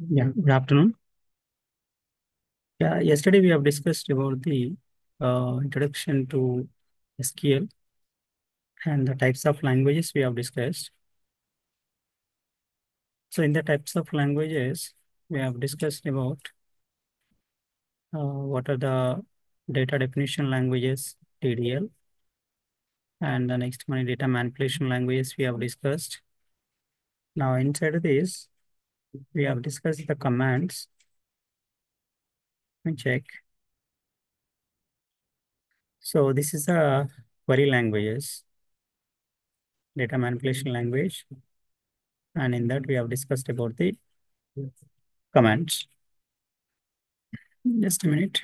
Yeah, good afternoon. Yeah, yesterday we have discussed about the introduction to SQL and the types of languages we have discussed. So in the types of languages, we have discussed about what are the data definition languages, DDL, and the next one data manipulation languages we have discussed. Now inside this, we have discussed the commands. Let me check. So this is a query languages, data manipulation language. And in that, we have discussed about the commands. Just a minute.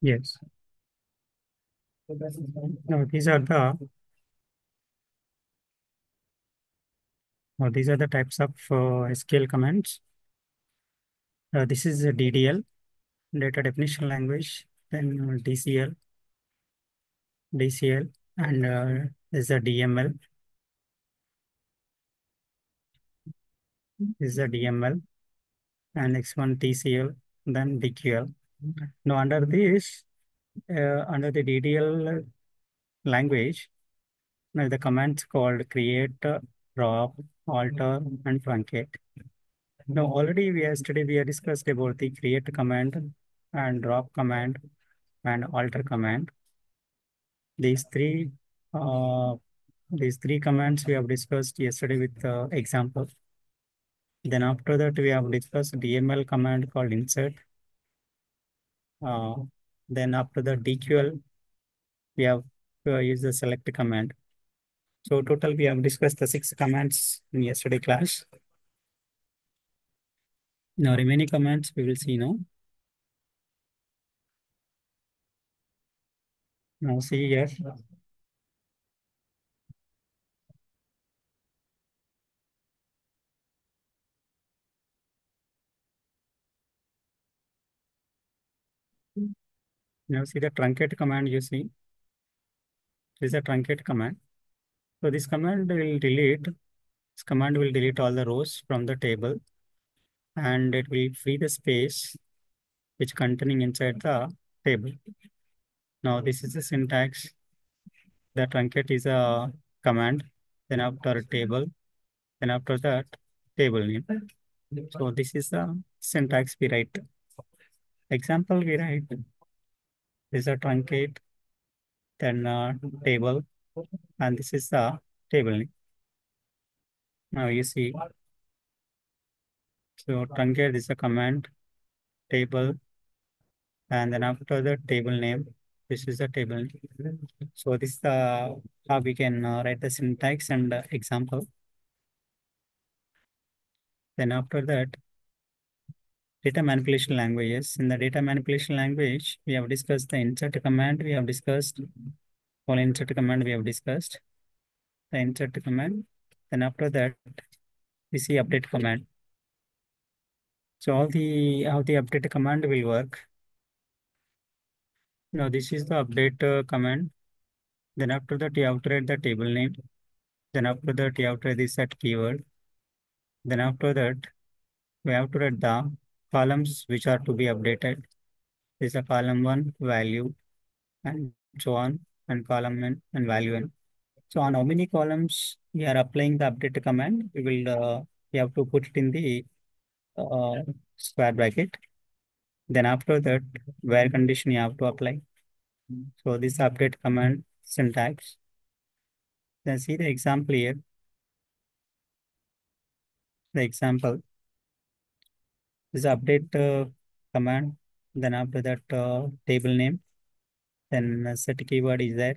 Yes. Now these are the types of SQL commands. This is a DDL, data definition language, then DCL, and this is a DML. This is a DML, and next one TCL, then DQL. Now under the DDL language, now the commands called create, drop, alter, and truncate. Now already yesterday we have discussed about the create command and drop command and alter command. These three uh, these three commands we have discussed yesterday with example. Then after that we have discussed DML command called insert. Uh, then after the DQL we have used the select command. So total we have discussed the 6 commands in yesterday class. Now remaining commands we will see now. Now see here. Now see the truncate command you see. This is a truncate command. So this command will delete all the rows from the table and it will free the space which containing inside the table. Now this is the syntax. The truncate is a command, then after table, then after that table name. So this is the syntax we write. Example we write, this is a truncate, then table, and this is the table name. Now you see, so truncate is a command, table, and then after the table name, this is the table name. So this is the how we can write the syntax and example. Then after that, data manipulation languages. In the data manipulation language, we have discussed the insert command. We have discussed all insert command. We have discussed the insert command. Then after that, we see update command. So all the how the update command will work. Now this is the update command. Then after that you have to write the table name. Then after that you have to write the set keyword. Then after that we have to write the columns which are to be updated. This is a column one value and so on, and column and value n. So on how many columns we are applying the update command, we have to put it in the uh, square bracket. Then after that, where condition you have to apply. So this update command syntax. Then see the example here. The example is update command. Then after that, table name. Then set keyword is there.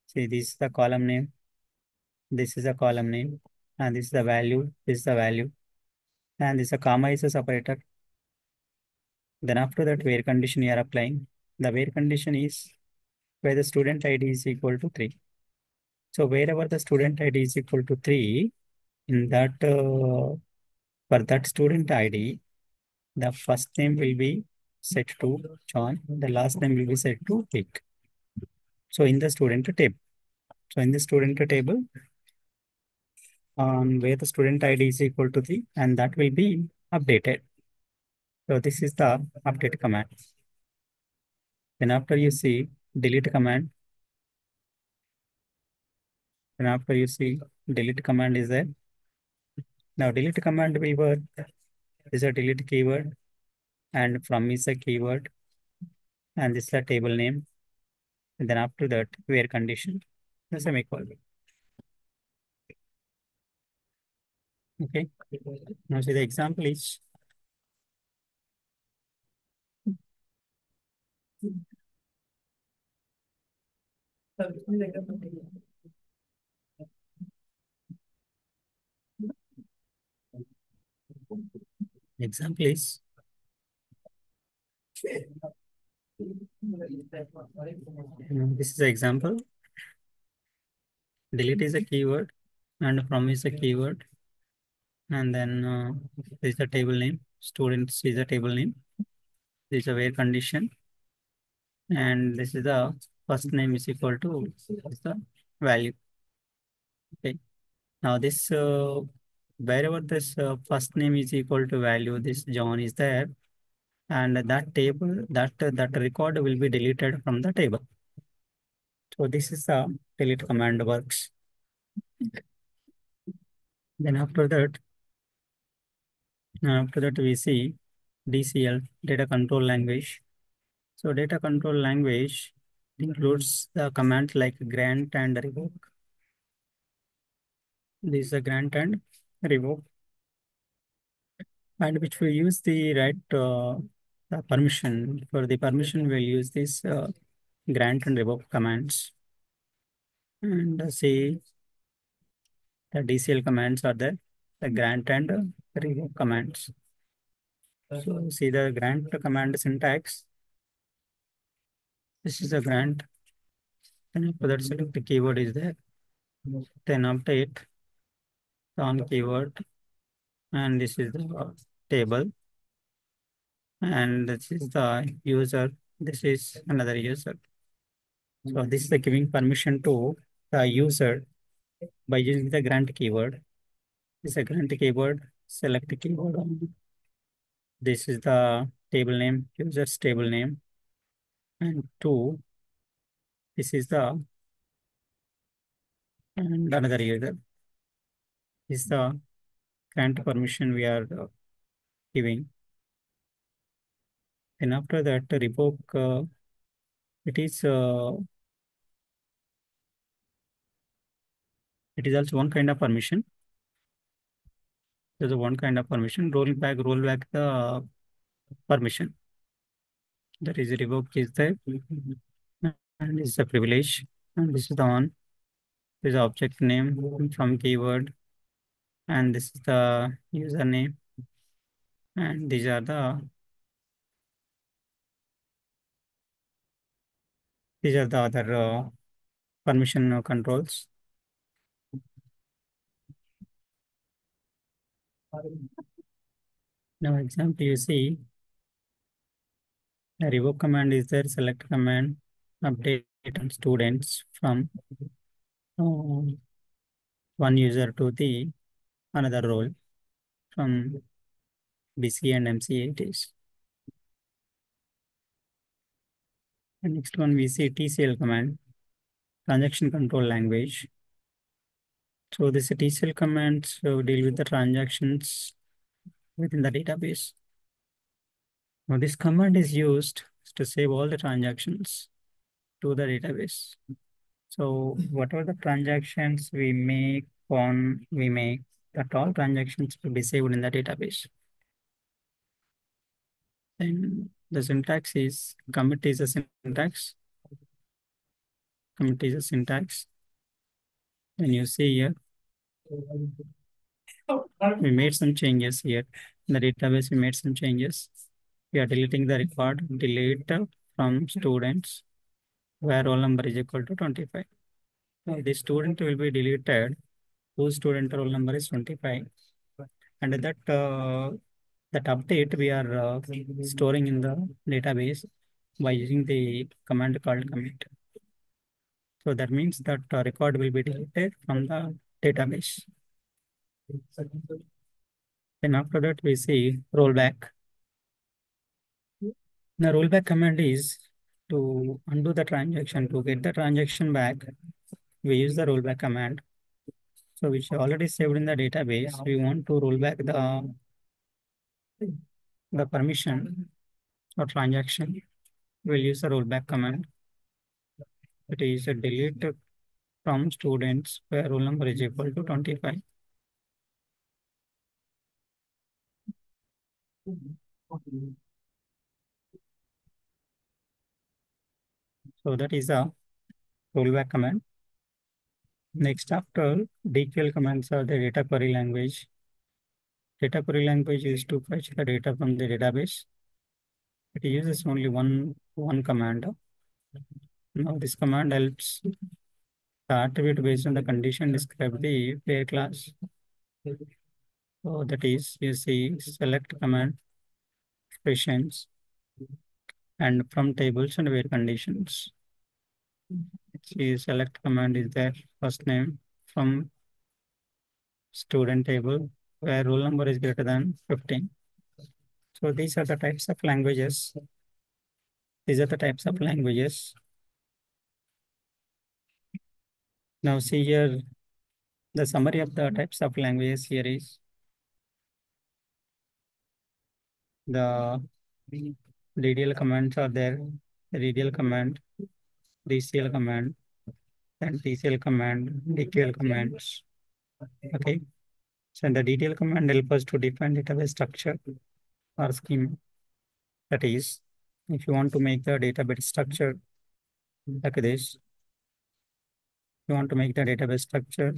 See, this is the column name. This is a column name, and this is the value. This is the value, and this is a comma is a separator. Then after that, where condition you are applying. The where condition is where the student ID is equal to 3. So wherever the student ID is equal to 3, in that for that student ID, the first name will be set to John, the last name will be set to Vic. So in the student table. So in the student table, where the student ID is equal to 3, and that will be updated. So this is the update command. Then after you see delete command, then after you see delete command is there. Now delete command will work is a delete keyword, and from is a keyword, and this is a table name. And then after that, where condition, the semicolon. Okay. Now see the example is example is this is the example. Delete is a keyword, and from is a keyword, and then this is the table name. Students is a table name. This is a where condition, and this is the first name is equal to is the value. Okay. Now this wherever this first name is equal to value, this John is there, and that table that record will be deleted from the table. So this is the delete command works. Then after that we see DCL, data control language. So data control language includes the commands like grant and revoke. This is a grant and revoke, and which we use the the permission. For the permission, we'll use this grant and revoke commands. And see the DCL commands are there, the grant and revoke commands. So see the grant command syntax. This is a grant. Then after that, select the keyword is there. Then update on keyword, and this is the table, and this is the user. This is another user. So this is the giving permission to the user by using the grant keyword. This is a grant keyword. Select the keyword. This is the table name, user's table name, and two. This is the and another user. This is the grant permission we are giving. Then after that, the revoke. It is it is also one kind of permission. There's a one kind of permission. Roll back the permission. That is revoke is the and this is a privilege. And this is the one. This is object name from keyword. And this is the username. And these are the other permission controls. Now example you see The revoke command is there, select command, update on students from uh, one user to the another role from BC and MCA it is. The next one we see TCL command, transaction control language. So this TCL command deal with the transactions within the database. Now this command is used to save all the transactions to the database. So whatever the transactions we make, that all transactions will be saved in the database. Then the syntax is commit is a syntax. Commit is a syntax. Then you see here, we made some changes here. In the database, we made some changes. We are deleting the record, delete from students where roll number is equal to 25. Now, the student will be deleted whose student roll number is 25. And that update we are storing in the database by using the command called commit. So that means that record will be deleted from the database. Then after that, we see rollback. The rollback command is to undo the transaction. To get the transaction back, we use the rollback command. So which already saved in the database. We want to roll back the permission or transaction. We'll use the rollback command. It is a delete from students where roll number is equal to 25. So that is a rollback command. Next, after DQL commands are the data query language. Data query language is to fetch the data from the database. It uses only one command. Now this command helps the attribute based on the condition describe the player class. So that is you see select command expressions and from tables and where conditions. See select command is there first name from student table where roll number is greater than 15. So these are the types of languages. These are the types of languages. Now see here the summary of the types of languages here is the DDL commands are there. DDL command, DCL command, and TCL command, DQL commands. Okay. So the DDL command helps us to define database structure or schema. That is, if you want to make the database structure like this, you want to make the database structure.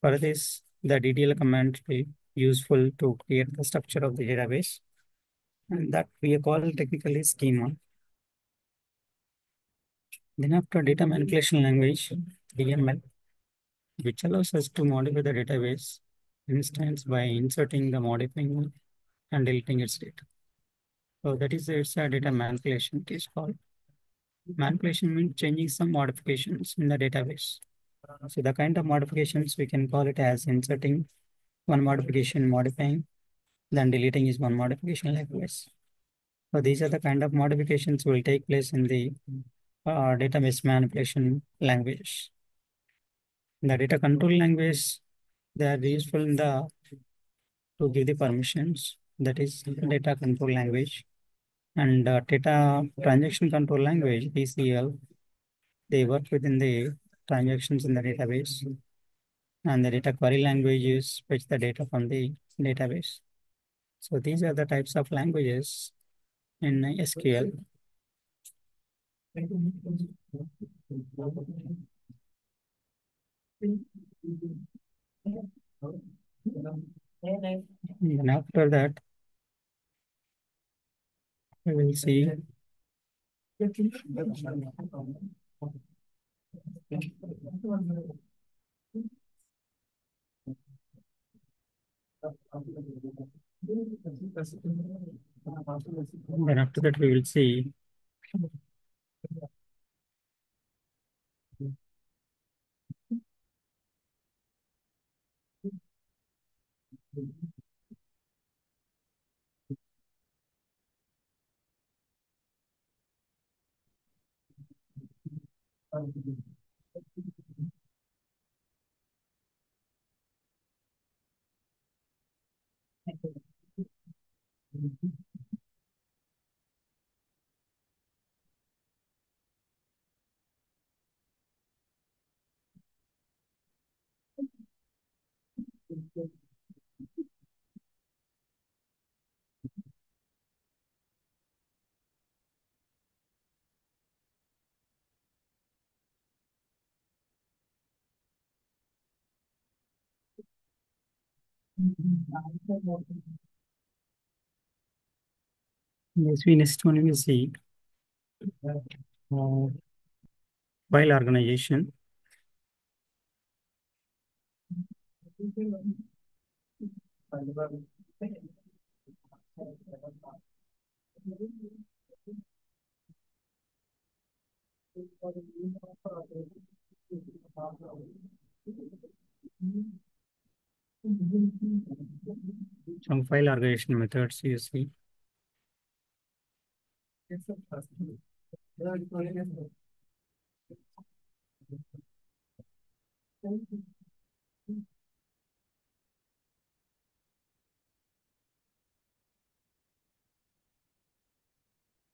For this, the DDL command will be useful to create the structure of the database. And that we call technically schema. Then after data manipulation language, DML, which allows us to modify the database instance by inserting the modifying and deleting its data. So that is it's a data manipulation it is called. Manipulation means changing some modifications in the database. So the kind of modifications we can call it as inserting one modification, modifying, then deleting is one modification likewise. So these are the kind of modifications will take place in the database manipulation language. The data control language, they are useful in the to give the permissions. That is data control language. And data transaction control language, DCL, they work within the transactions in the database. And the data query language is fetch the data from the database. So these are the types of languages in SQL. And after that, we will see Then after that, we will see yes, we next one we will see uh, file organization. Some file organization methods you see.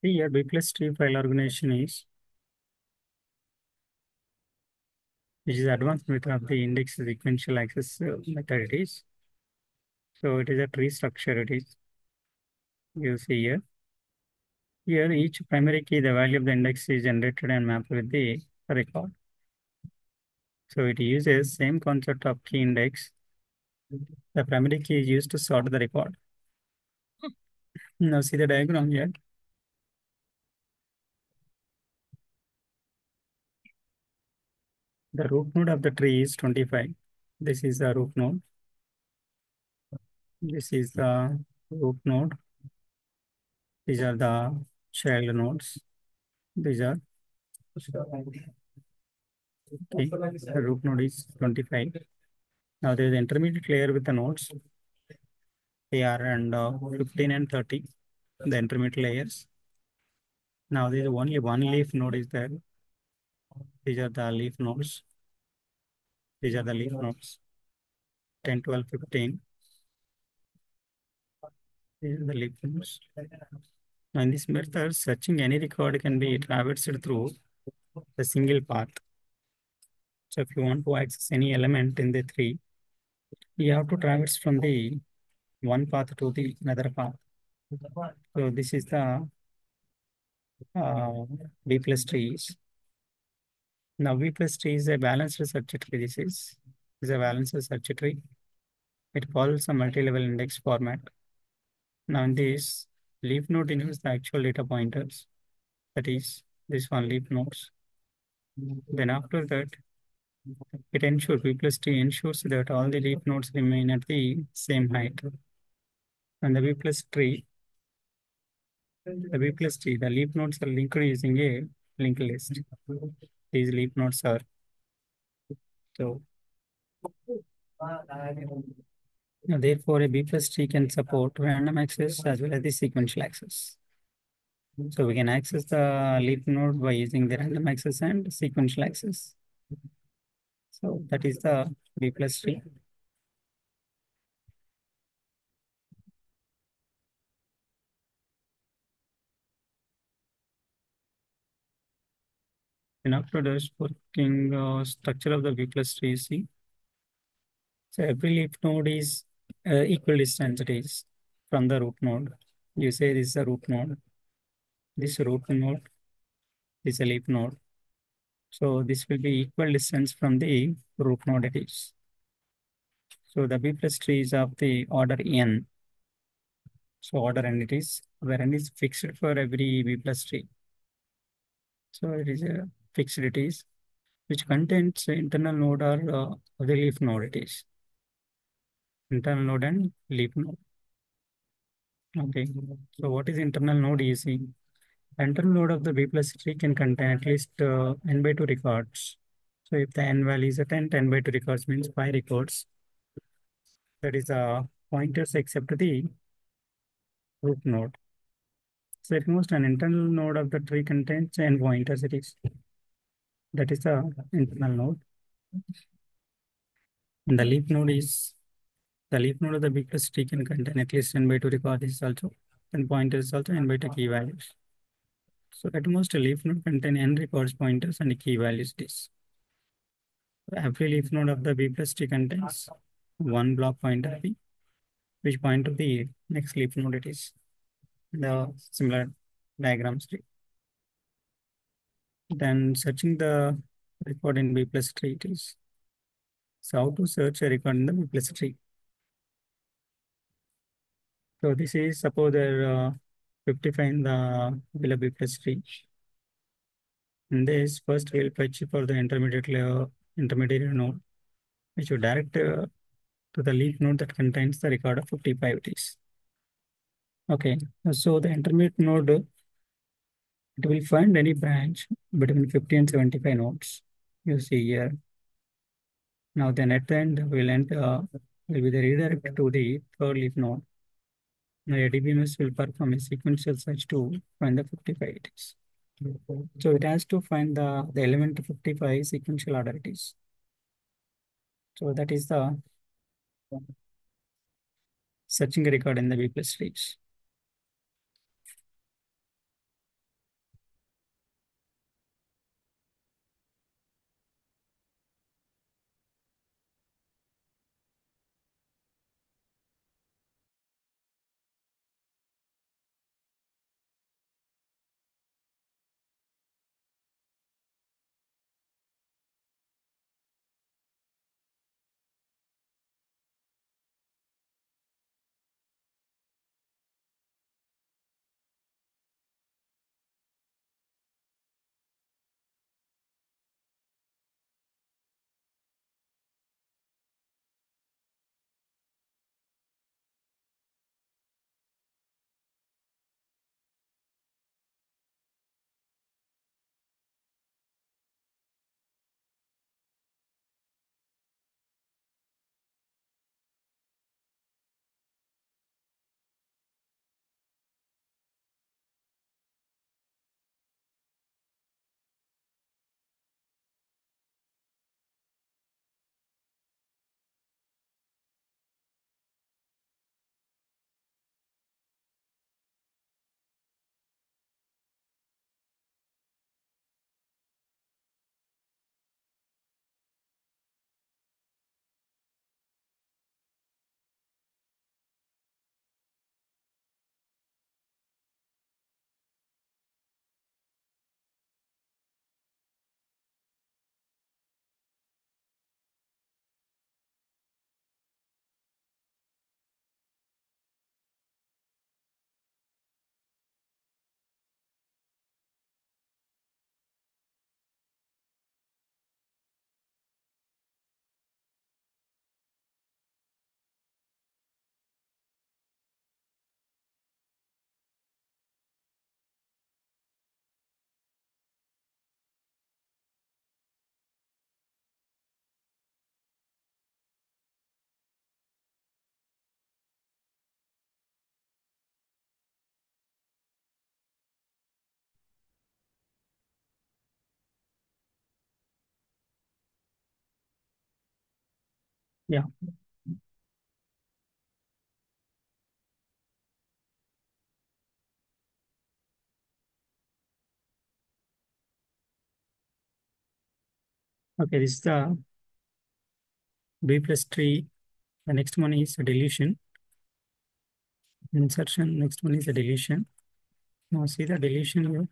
Here, B plus tree file organization is, which is advanced method of the index sequential access method it is. So it is a tree structure it is. You see here. Here, each primary key, the value of the index is generated and mapped with the record. So it uses same concept of key index. The primary key is used to sort the record. Now see the diagram here. The root node of the tree is 25. This is the root node. This is the root node. These are the child nodes. These are okay. The root node is 25. Now there is intermediate layer with the nodes. They are and 15 and 30. The intermediate layers. Now there is only one leaf node is there. These are the leaf nodes. These are the leaf nodes. 10, 12, 15. These are the leaf nodes. Now in this method, searching any record can be traversed through a single path. So if you want to access any element in the tree, you have to traverse from the one path to the another path. So this is the uh, B plus trees. Now B plus tree is a balanced search tree. This is a balanced search tree. It follows a multi-level index format. Now in this, leaf node denotes the actual data pointers. That is this one leaf nodes. Then after that, it ensures B plus tree ensures that all the leaf nodes remain at the same height. And the B plus tree, the leaf nodes are linked using a linked list. These leaf nodes are so. Now, therefore, a B plus tree can support random access as well as the sequential access. So we can access the leaf node by using the random access and sequential access. So that is the B plus tree. And after this, working structure of the B plus tree, see. So every leaf node is equal distance it is from the root node. You say this is a root node. This root node is a leaf node. So this will be equal distance from the root node it is. So the B plus tree is of the order n. So order n it is, where n is fixed for every B plus tree. So it is a fixed it is, which contains internal node or the leaf node it is. Internal node and leaf node. Okay. So what is internal node EC? Internal node of the B plus tree can contain at least n by 2 records. So if the n value is at 10 by 2 records means 5 records. That is pointers except the root node. So at most an internal node of the tree contains n pointers. It is that is the internal node. And the leaf node of the B plus tree can contain at least n by 2 records is also, and pointers also n by 2 key values. So at most a leaf node contain n records, pointers, and key values. This every leaf node of the B plus tree contains one block pointer p, which point to the next leaf node it is. The similar diagrams tree. Then searching the record in B plus tree it is. So how to search a record in the B plus tree? So this is suppose there 55 in the below B plus tree. In this first we'll fetch for the intermediate node, which will direct to the leaf node that contains the record of 55 it is. Okay, so the intermediate node, it will find any branch between 50 and 75 nodes. You see here. Now then at the end will be the redirect to the third leaf node. Now ADBMS will perform a sequential search to find the 55 it is. So it has to find the element 55 sequential order it is. So that is the searching record in the B plus trees. Yeah. Okay, this is the B plus tree. The next one is deletion. Insertion, next one is the deletion. Now see the deletion here.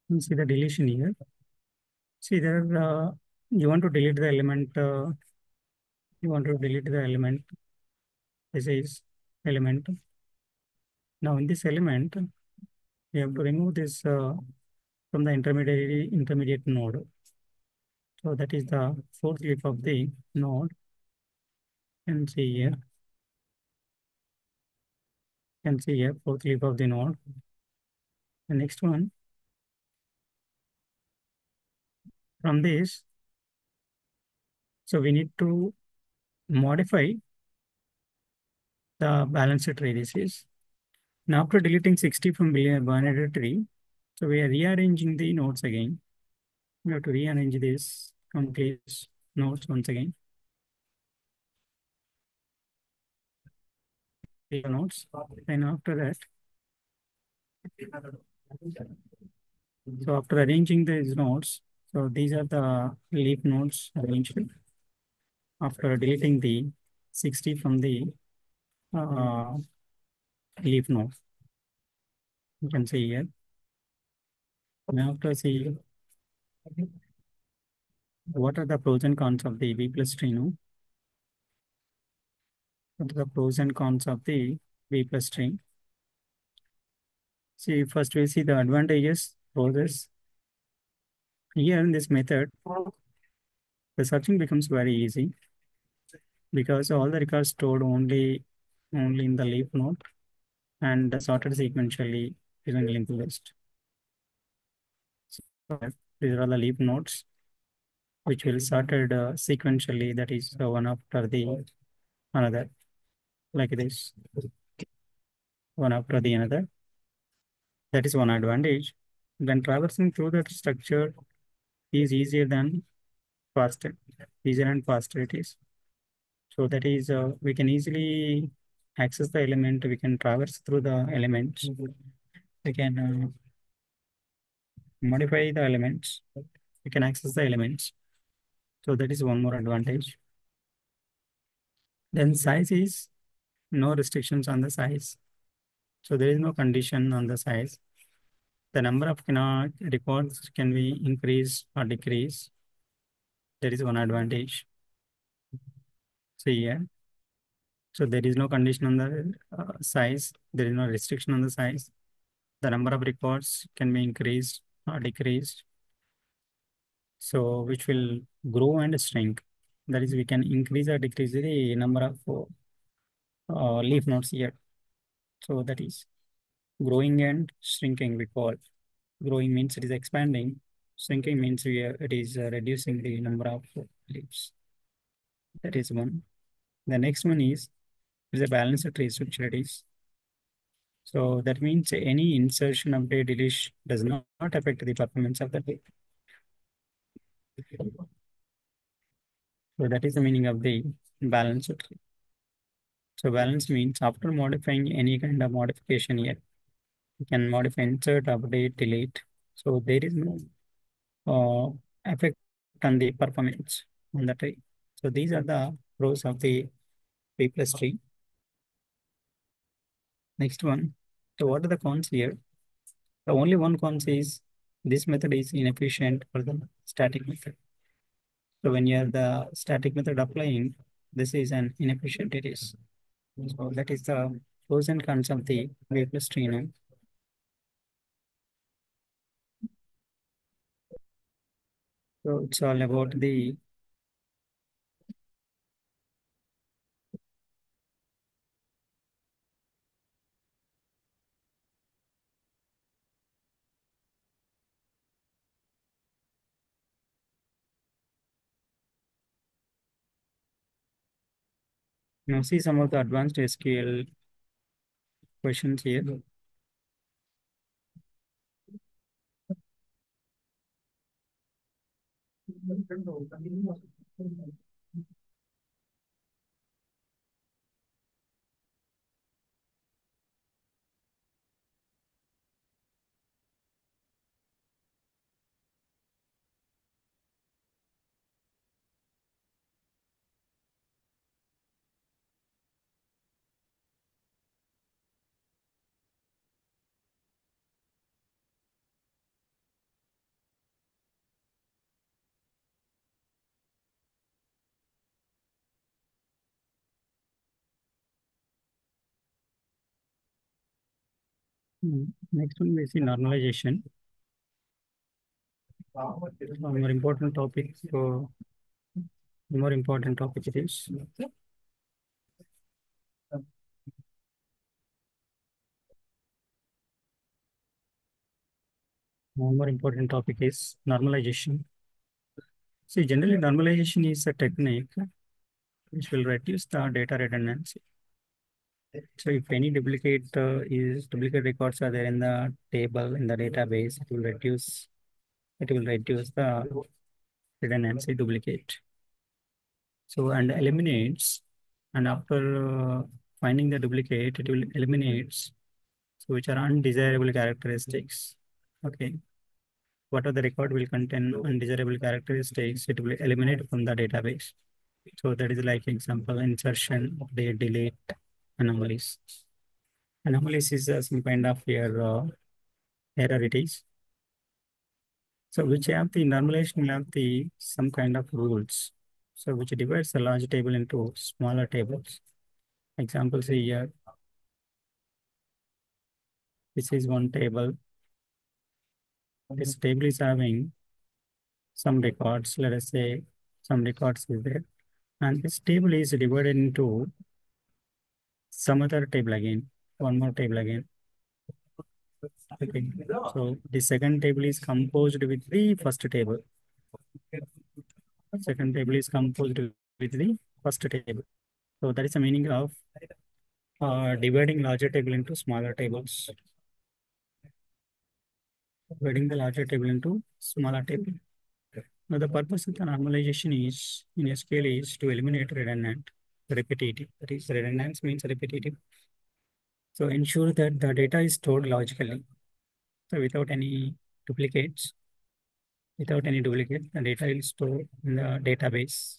You see the deletion here. See there, you want to delete the element. You want to delete the element. This is element. Now in this element, you have to remove this from the intermediate node. So that is the fourth leaf of the node. can see here. Can see here fourth leaf of the node. The next one, from this, so we need to modify the balanced tree. This is now after deleting 60 from binary tree, so we are rearranging the nodes again. We have to rearrange this complete nodes once again. The nodes, and after that, so after arranging these nodes, so these are the leaf nodes arranged. After deleting the 60 from the uh, leaf node, you can see here. Now after see what are the pros and cons of the B plus tree, no? What are the pros and cons of the B plus tree? See, first we see the advantages, pros. Here in this method, the searching becomes very easy because all the records stored only in the leaf node and sorted sequentially using linked list. So these are the leaf nodes which will sorted sequentially, that is one after the another, like this, one after the another. That is one advantage. When traversing through the structure is easier than faster, easier and faster it is. So that is, we can easily access the element. We can traverse through the elements. We can modify the elements. We can access the elements. So that is one more advantage. Then size is no restrictions on the size. So there is no condition on the size. The number of records can be increased or decreased. There is one advantage. See here. So there is no condition on the size. There is no restriction on the size. The number of records can be increased or decreased. So which will grow and shrink. That is, we can increase or decrease the number of leaf nodes here. So that is growing and shrinking, we call. Growing means it is expanding. Shrinking means it is reducing the number of leaves. That is one. The next one is a balanced tree structure. It is. So that means any insertion, update, deletion does not affect the performance of the tree. So that is the meaning of the balanced tree. So balance means after modifying any kind of modification here, you can modify, insert, update, delete. So there is no effect on the performance on the tree. So these are the pros of the B plus tree. Next one. So what are the cons here? The only one cons is this method is inefficient for the static method. So when you have the static method applying, this is an inefficient it is. So that is the pros and cons of the B plus tree. You know? So it's all about the now see some of the advanced SQL questions here. Next one we see normalization. One more important topic. So more important topic it is. one more important topic is normalization. See, generally normalization is a technique which will reduce the data redundancy. So if any duplicate records are there in the table in the database, it will reduce the redundancy duplicate. So and eliminates, and after finding the duplicate, it will eliminates so which are undesirable characteristics. Okay. What are the record will contain undesirable characteristics, it will eliminate from the database. So that is like example insertion, update, delete, anomalies. Anomalies is some kind of error it is. So which have the normalization have the some kind of rules. So which divides the large table into smaller tables. Examples here. This is one table. This table is having some records. Let us say some records is there. And this table is divided into some other table again, one more table again. Okay. So the second table is composed with the first table. Second table is composed with the first table. So that is the meaning of dividing larger table into smaller tables. Dividing the larger table into smaller table. Now the purpose of the normalization is in SQL is to eliminate redundant, repetitive. That is redundance means repetitive. So ensure that the data is stored logically. So without any duplicates, the data will store in the database.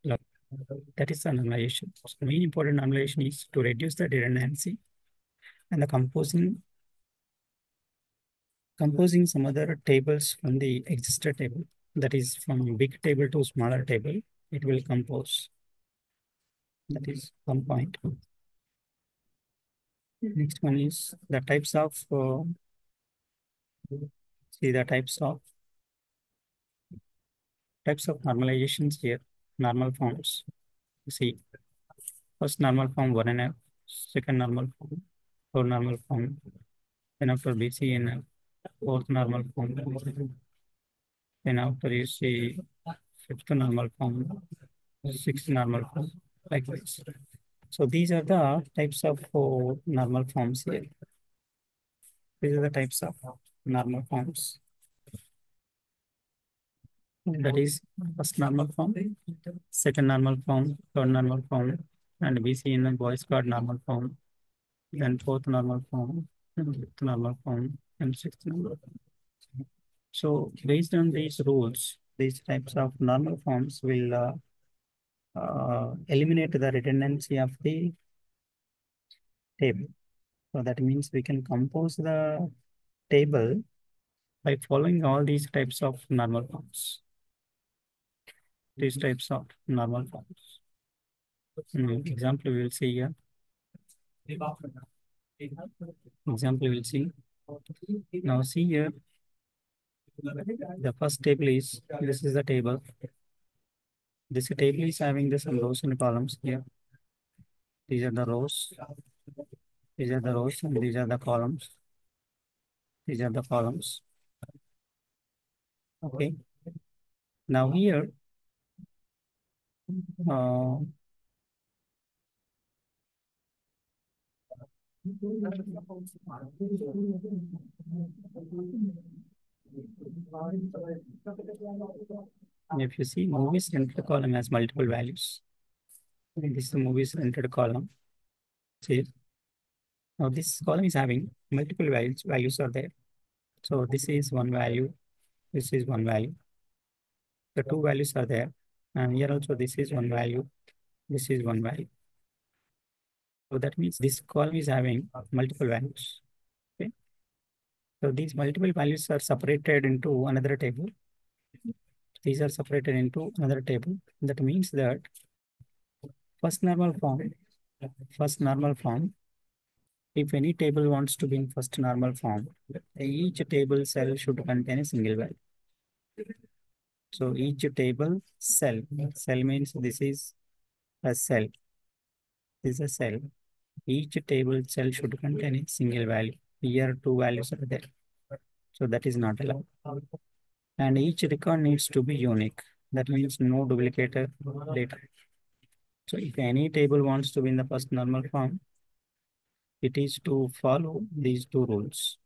That is the normalization. So the main important normalization is to reduce the redundancy and the composing some other tables from the existed table. That is from big table to smaller table, it will compose. That is one point. Next one is the types of see the types of normalizations here. Normal forms. See, first normal form 1NF, second normal form, third normal form, then after BCNF, fourth normal form, then after you see fifth normal form, sixth normal form, like this. So these are the types of normal forms here. These are the types of normal forms. That is first normal form, second normal form, third normal form, and BCN and voice card normal form, then fourth normal form, and fifth normal form, and sixth normal form. So based on these rules, these types of normal forms will eliminate the redundancy of the table. So that means we can compose the table by following all these types of normal forms. These types of normal forms. Example we will see here. Example we will see. Now see here. The first table is, this is the table. This table is having the some rows and columns here. These are the rows. These are the rows and these are the columns. These are the columns. Okay. Now here, if you see movies entered column has multiple values. This is the movies entered column. See, now this column is having multiple values. Values are there. So this is one value. This is one value. The two values are there. And here also this is one value. This is one value. So that means this column is having multiple values. Okay. So these multiple values are separated into another table. These are separated into another table. That means that first normal form, if any table wants to be in first normal form, each table cell should contain a single value. So each table cell means this is a cell. This is a cell. Each table cell should contain a single value. Here two values are there. So that is not allowed. And each record needs to be unique. That means no duplicate data. So if any table wants to be in the first normal form, it is to follow these two rules.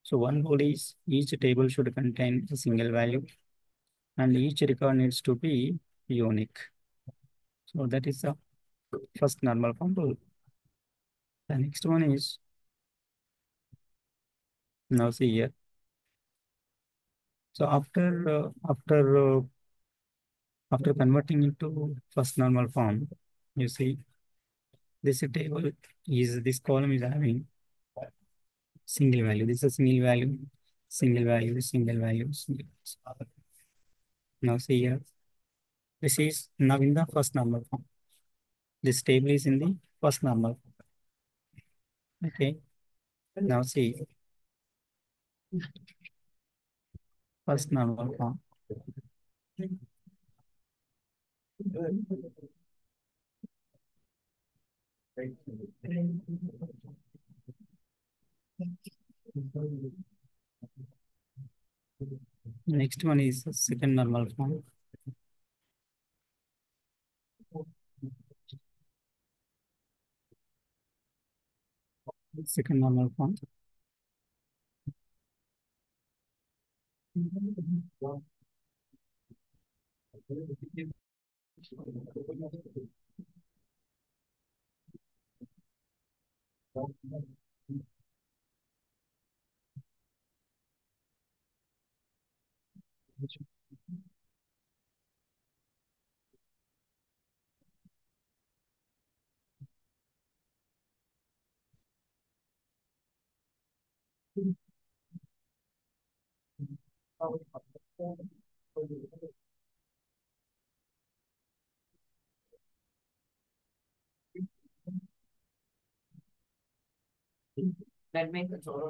So one rule is each table should contain a single value and each record needs to be unique. So that is the first normal form rule. The next one is, now see here. So after converting into first normal form, you see this column is having single value. This is a single value, single value, single value, single value. Now see here, this is now in the first normal form. This table is in the first normal form. Okay. Now see first normal form. Next one is second normal form. Second normal form.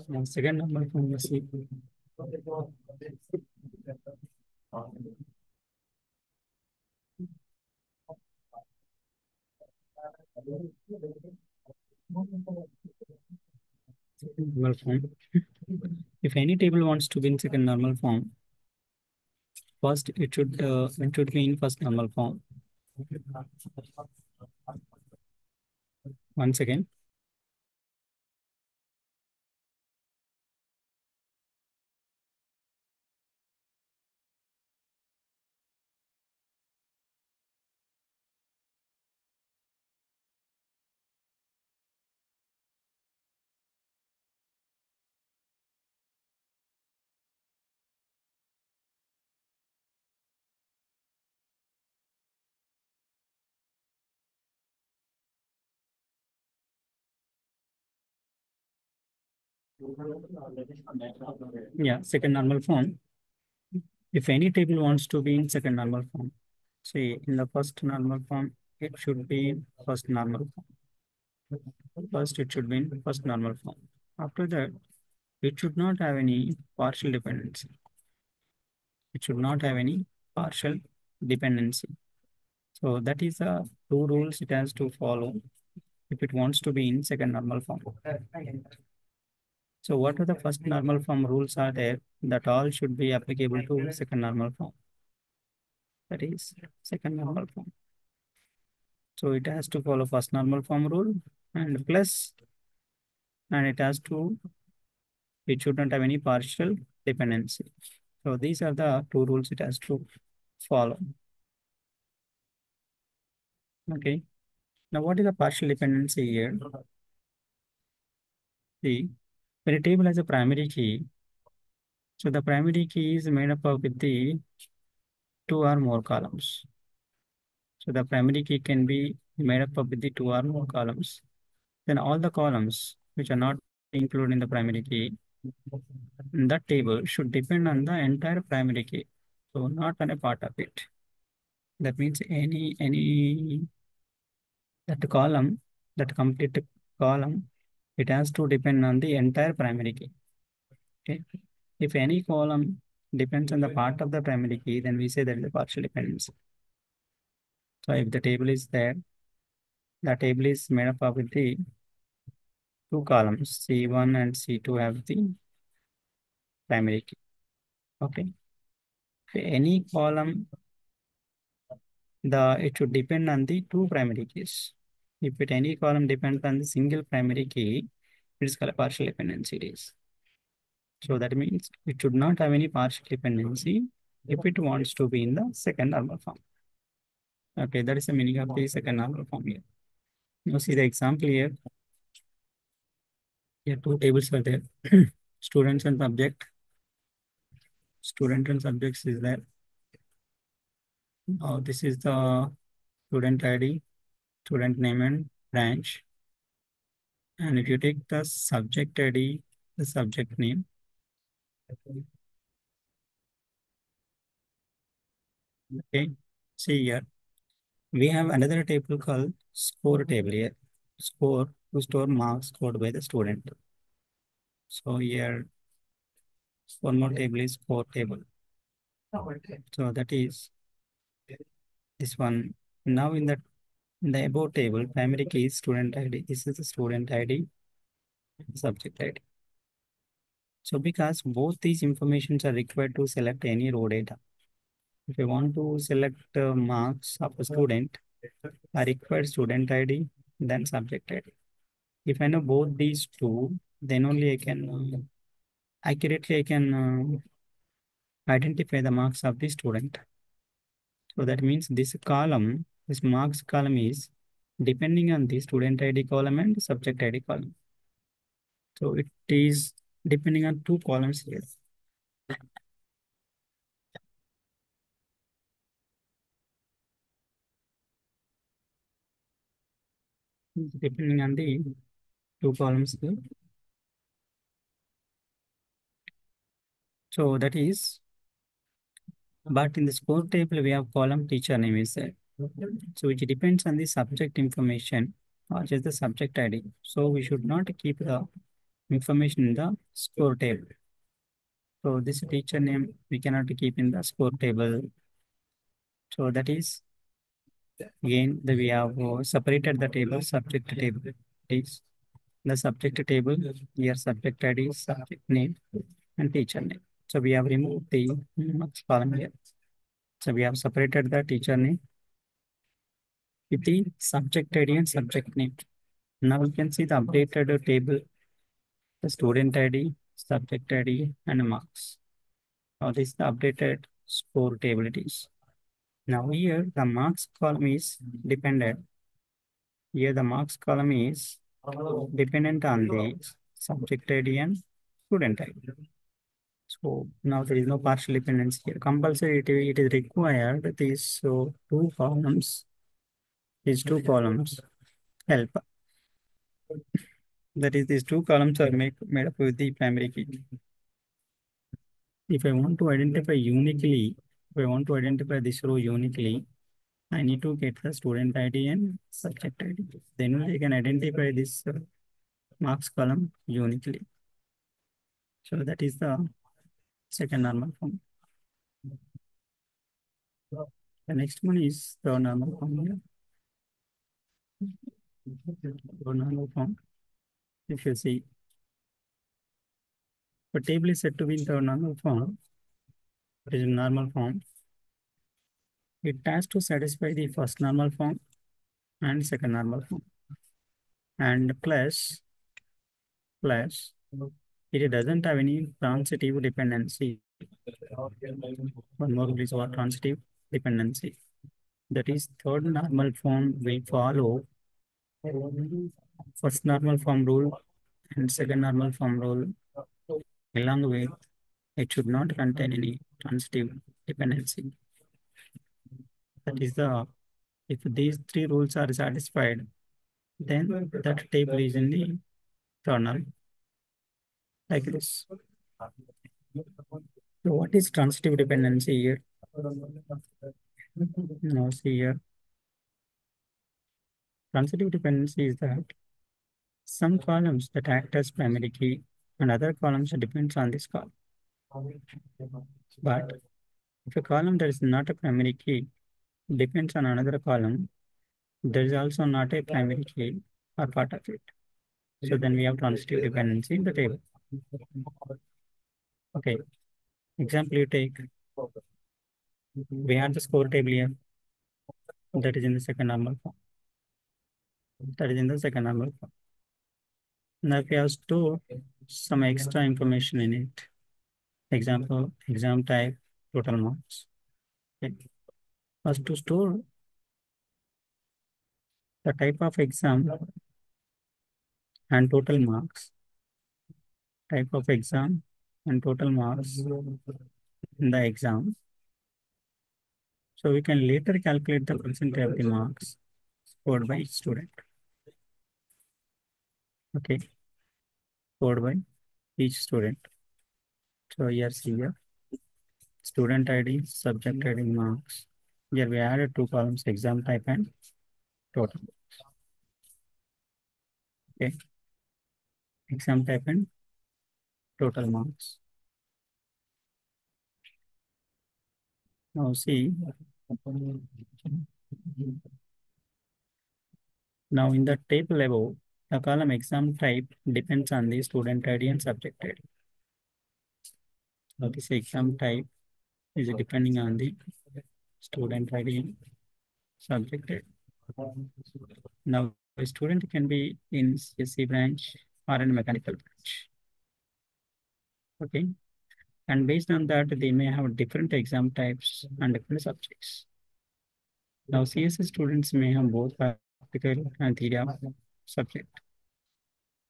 Now second normal form you see. Normal form. If any table wants to be in second normal form, first it should be in first normal form. Once again. Yeah, second normal form. If any table wants to be in second normal form, see in the first normal form, it should be in first normal form. First, it should be in first normal form. After that, it should not have any partial dependency. It should not have any partial dependency. So that is the two rules it has to follow if it wants to be in second normal form. So what are the first normal form rules are there that all should be applicable to second normal form? That is second normal form. So it has to follow first normal form rule and plus, and it should not have any partial dependency. So these are the two rules it has to follow. Okay. Now what is the partial dependency here? See, when a table has a primary key, so the primary key is made up of with the two or more columns. So the primary key can be made up of with the two or more columns. Then all the columns which are not included in the primary key, that table should depend on the entire primary key. So not on a part of it. That means any that column, that complete column, it has to depend on the entire primary key. Okay. If any column depends on the part of the primary key, then we say that is a partial dependency. So if the table is there, the table is made up of the two columns, C1 and C2 have the primary key. Okay. For any column, it should depend on the two primary keys. If it any column depends on the single primary key, it is called a partial dependency. It is. So that means it should not have any partial dependency if it wants to be in the second normal form. Okay, that is the meaning of the second normal form here. Now see the example here. Here two tables are there. Students and subject. Student and subjects is there. Now this is the student ID, student name and branch. And if you take the subject ID, the subject name. Okay, see here. We have another table called score table here. Score to store marks scored by the student. So here one more table is score table. So that is this one. Now in the above table, primary key is student ID. This is the student ID, subject ID. So because both these informations are required to select any row data. If I want to select marks of a student, I require student ID, then subject ID. If I know both these two, then only I can accurately identify the marks of the student. So that means this column, this marks column is depending on the student ID column and subject ID column. So it is depending on two columns here. Depending on the two columns here. So that is, but in the score table, we have column teacher name is there. So it depends on the subject information or just the subject ID. So we should not keep the information in the score table. So this teacher name we cannot keep in the score table. So that is again we have separated the table, subject table. Is the subject table, here subject ID, subject name, and teacher name. So we have removed the column here. So we have separated the teacher name with the subject ID and subject name. Now we can see the updated table, the student ID, subject ID, and marks. Now this is the updated score table it is. Now here the marks column is dependent. Here the marks column is dependent on the subject ID and student ID. So now there is no partial dependency here. Compulsory it is required these two columns help. That is these two columns are made up with the primary key. If I want to identify uniquely, if I want to identify this row uniquely, I need to get the student ID and subject ID. Then I can identify this marks column uniquely. So that is the second normal form. The next one is the normal form here. The normal form. If you see, the table is said to be in the normal form. It is normal form. It has to satisfy the first normal form and second normal form. And plus, it doesn't have any transitive dependency. One more is what transitive dependency. That is third normal form will follow first normal form rule and second normal form rule. Along with it should not contain any transitive dependency. That is if these three rules are satisfied, then that table is in the kernel like this. So what is transitive dependency here? Now see here. Transitive dependency is that some columns that act as primary key and other columns depends on this column. But if a column that is not a primary key depends on another column, there is also not a primary key or part of it. So then we have transitive dependency in the table. Okay, example you take, we have the score table here, that is in the second normal form. That is in the second normal form. Now if you have stored some extra information in it, example, exam type, total marks. Okay. First to store the type of exam and total marks, type of exam and total marks in the exam. So we can later calculate the percentage of the marks scored by each student. Okay, scored by each student. So here see here, student ID, subject ID, marks. Here we added two columns, exam type and total. Okay, exam type and total marks. Now see, now in the table above, the column exam type depends on the student ID and subject ID. Now this exam type is depending on the student ID and subject ID. Now a student can be in CSE branch or in mechanical branch. Okay. And based on that, they may have different exam types and different subjects. Now, CSE students may have both practical and theory of subject.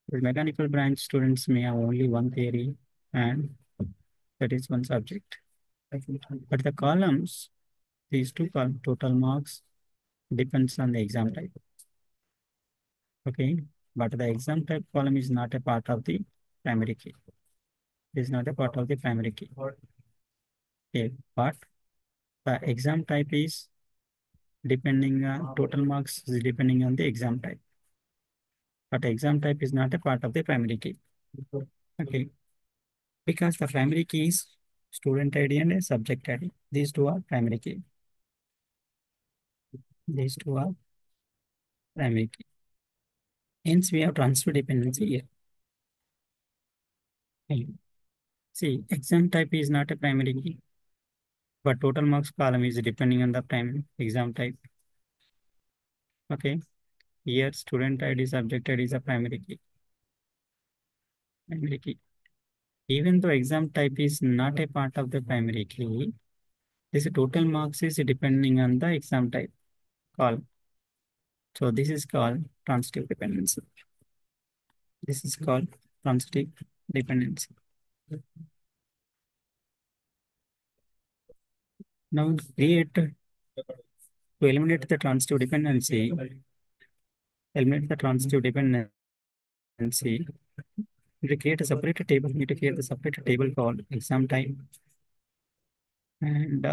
The mechanical branch students may have only one theory and that is one subject. But the columns, these two columns, total marks, depends on the exam type. Okay, but the exam type column is not a part of the primary key. It is not a part of the primary key. Okay, but the exam type is depending on total marks is depending on the exam type. But exam type is not a part of the primary key. Okay. Because the primary key is student ID and a subject ID. These two are primary key. These two are primary key. Hence, we have transfer dependency here. Okay. See, exam type is not a primary key, but total marks column is depending on the primary exam type. Okay. Here, student ID, subject ID is a primary key. Primary key. Even though exam type is not a part of the primary key, this total marks is depending on the exam type column. So this is called transitive dependency. This is called transitive dependency. Now to eliminate the transitive dependency, we create a separate table. We need to create a separate table called exam type, and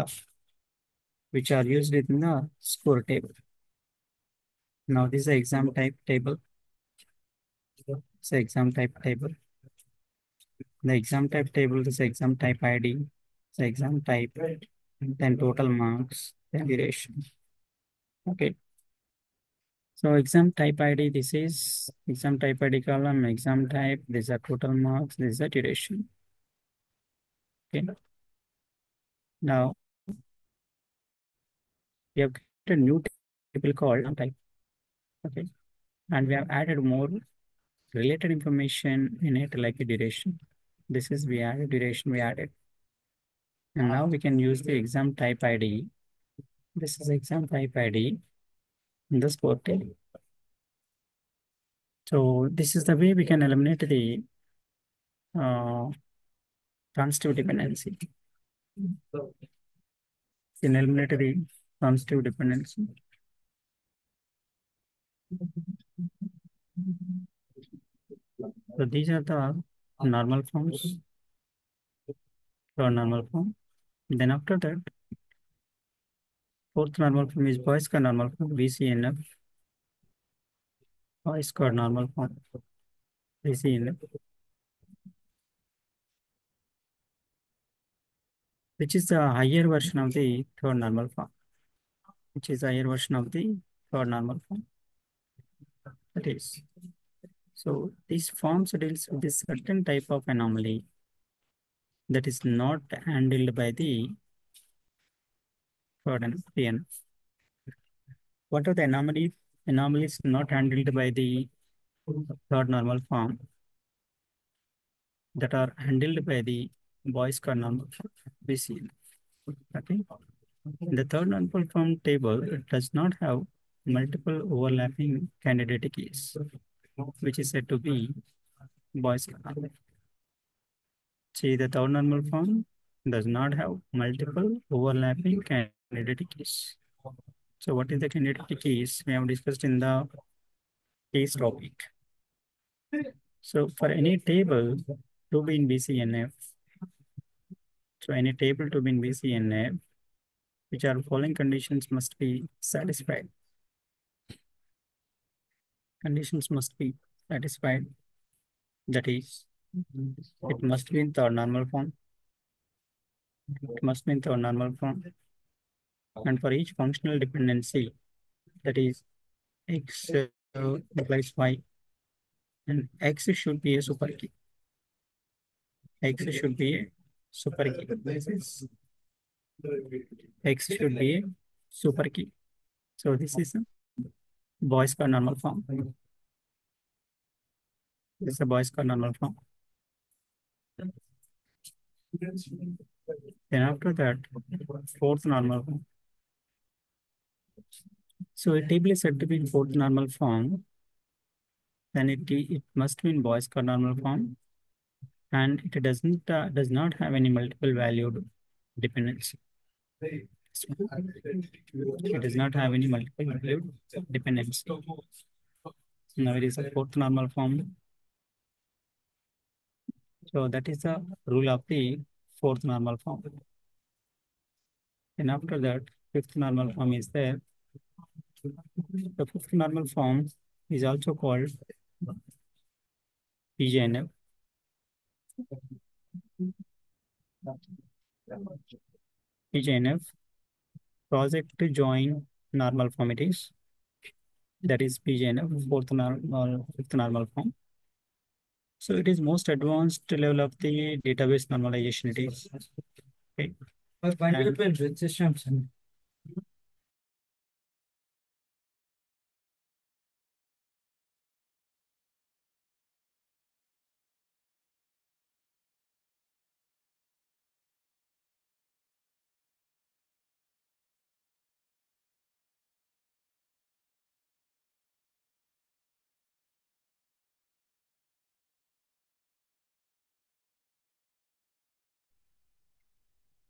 which are used in the score table. Now this is the exam type table. It's the exam type table. The exam type table is exam type ID, the exam type, then total marks, then duration. Okay. So exam type ID, this is exam type ID column, exam type, these are total marks, this is the duration. Okay. Now we have created a new table called exam type. Okay. And we have added more related information in it like a duration. This is we added duration, we added. And now we can use the exam type ID. This is exam type ID in the score table. So this is the way we can eliminate the transitive dependency. In eliminate the transitive dependency. So these are the normal forms. For normal form. Then after that, fourth normal form is Boy's normal form, BCNF. Boy's normal form, BCNF. Which is the higher version of the third normal form. Which is the higher version of the third normal form. That is. So these forms deals with this certain type of anomaly. that is not handled by the PN. What are the anomalies not handled by the third normal form that are handled by the Boyce-Codd normal BCN? Okay. The third normal form table does not have multiple overlapping candidate keys, which is said to be Boyce-Codd. See, the third normal form does not have multiple overlapping candidate keys. So what is the candidate keys? We have discussed in the case topic. So for any table to be in BCNF, so any table to be in BCNF, which are following conditions must be satisfied. Conditions must be satisfied. That is, it must be in third normal form. It must be in third normal form. And for each functional dependency, that is X implies Y, and X should be a super key. X should be a super key. X should be a super key. So this is a Boyce-Codd normal form. This is a Boyce-Codd normal form. Then after that, fourth normal form. So a table is said to be in fourth normal form, then it must be in Boyce-Codd normal form, and it does not have any multiple valued dependency. It does not have any multiple valued dependency. Now it is a fourth normal form. So that is the rule of the fourth normal form. And after that, fifth normal form is there. The fifth normal form is also called PJNF. PJNF, project to join normal form it is. That is PJNF, fifth normal form. So it is most advanced level of the database normalization it is. Okay. And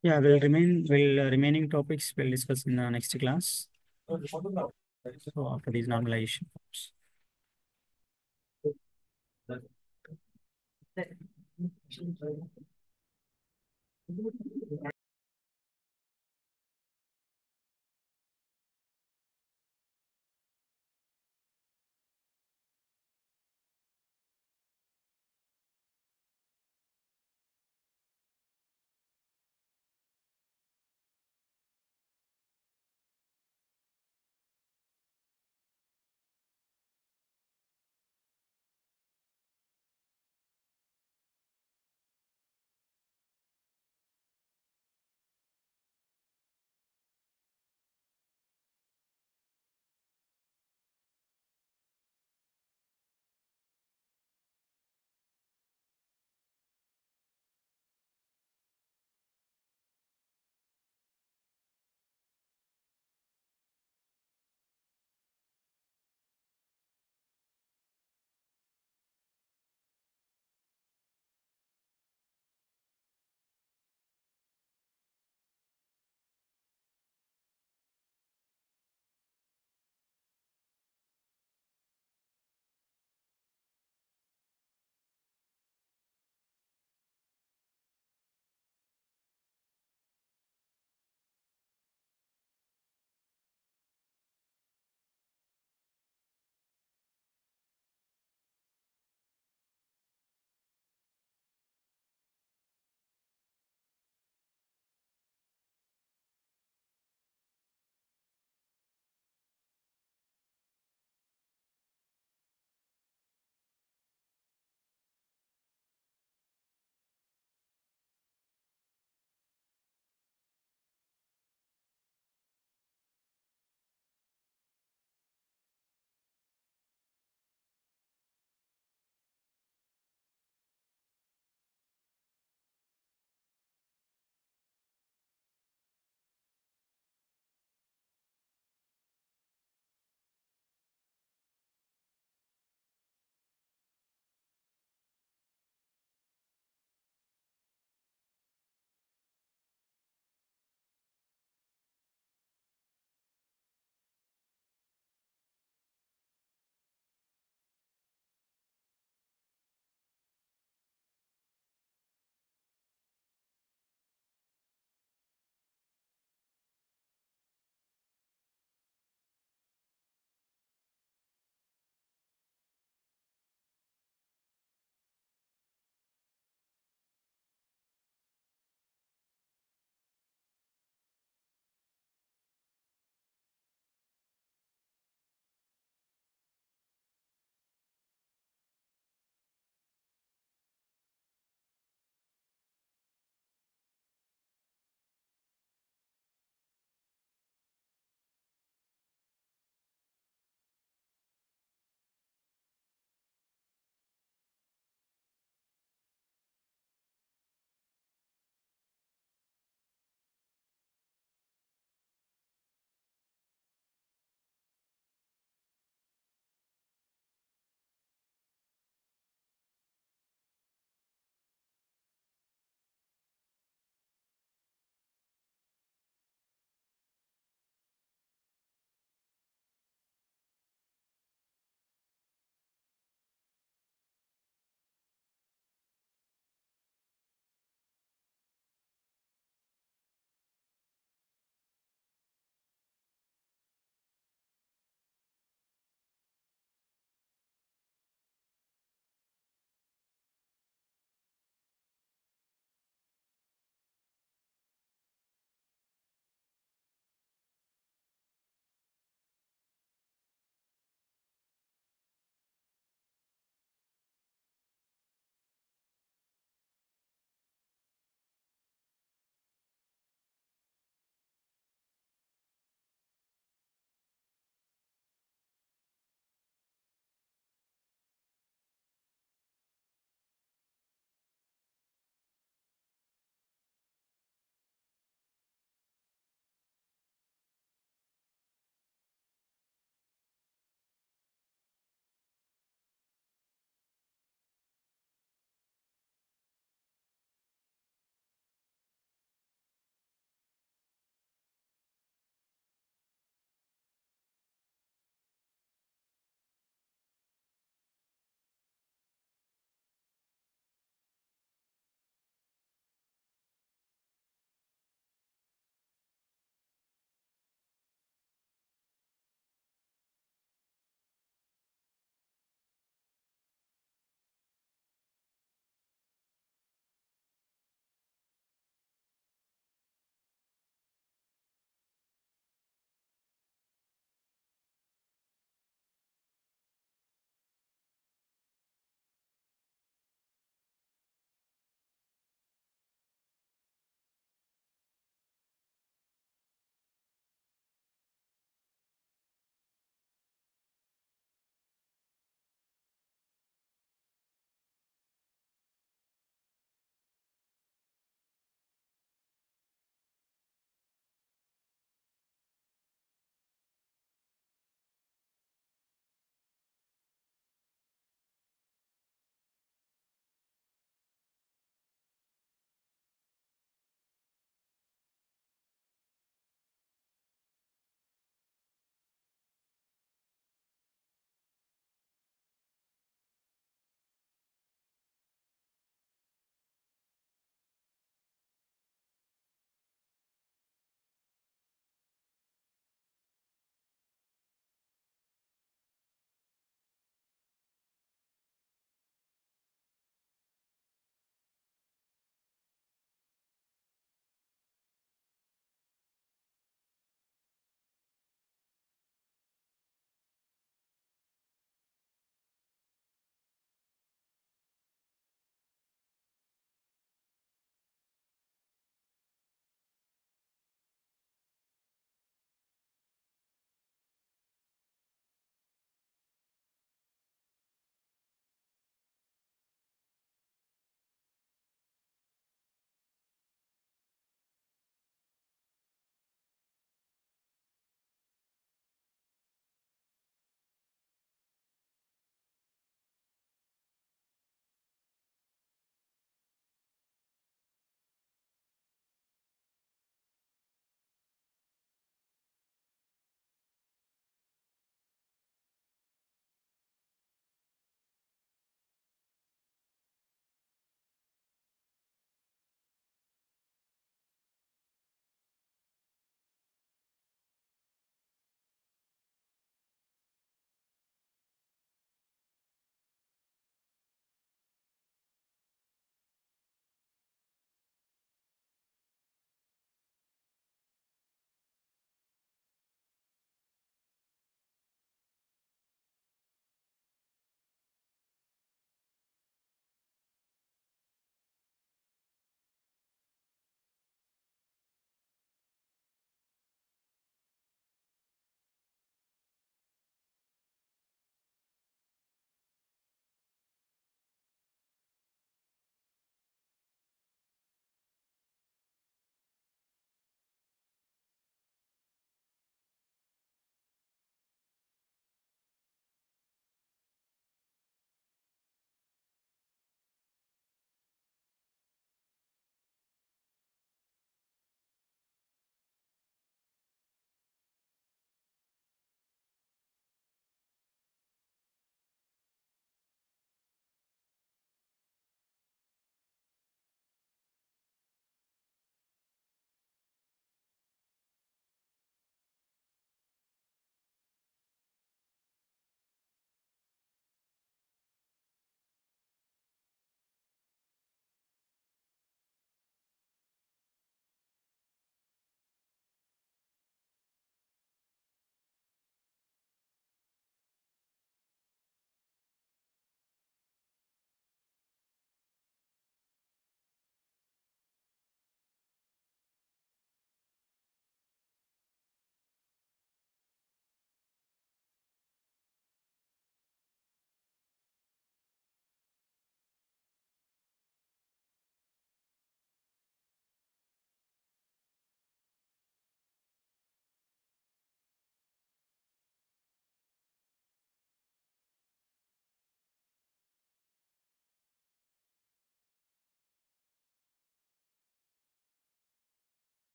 yeah, remaining topics we'll discuss in the next class. So after these normalization forms.